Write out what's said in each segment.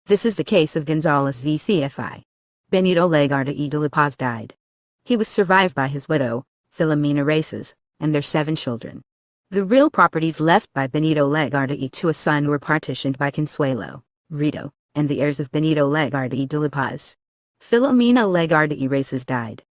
This is the case of Gonzales v. CFI. Benito Legarda y de la Paz died. He was survived by his widow, Filomena Races, and their 7 children. The real properties left by Benito Legarda y to a son were partitioned by Consuelo, Rito, and the heirs of Benito Legarda y de la Paz. Filomena Legarda y Races died.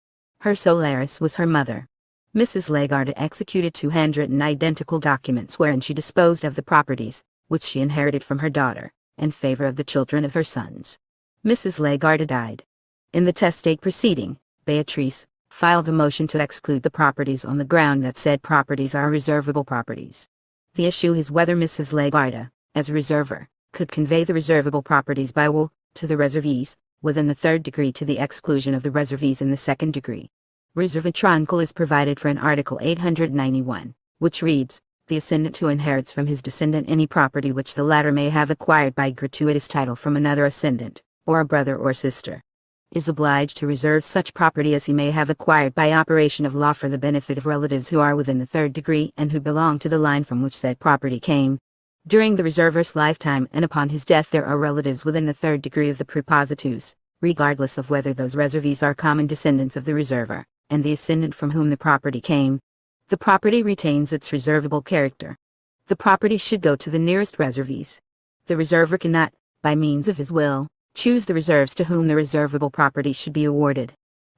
Her Solaris was her mother. Mrs. Legarda executed 2 handwritten identical documents wherein she disposed of the properties, which she inherited from her daughter, in favor of the children of her sons. Mrs. Legarda died. In the testate proceeding, Beatrice filed a motion to exclude the properties on the ground that said properties are reservable properties. The issue is whether Mrs. Legarda, as a reserver, could convey the reservable properties by will to the reservees within the 3rd degree to the exclusion of the reservees in the 2nd degree. Reservatroncal is provided for in Article 891, which reads, "The ascendant who inherits from his descendant any property which the latter may have acquired by gratuitous title from another ascendant, or a brother or sister, is obliged to reserve such property as he may have acquired by operation of law for the benefit of relatives who are within the 3rd degree and who belong to the line from which said property came. During the reserver's lifetime and upon his death there are relatives within the 3rd degree of the prepositus, regardless of whether those reservees are common descendants of the reserver, and the ascendant from whom the property came. The property retains its reservable character. The property should go to the nearest reservees. The reserver cannot, by means of his will, choose the reserves to whom the reservable property should be awarded.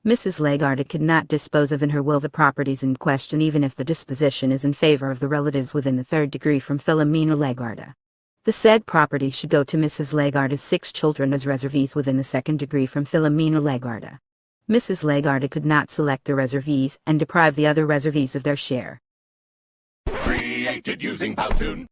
Mrs. Legarda could not dispose of in her will the properties in question even if the disposition is in favor of the relatives within the 3rd degree from Filomena Legarda. The said property should go to Mrs. Legarda's 6 children as reservees within the 2nd degree from Filomena Legarda. Mrs. Legarda could not select the reservees and deprive the other reservees of their share. Created using Powtoon.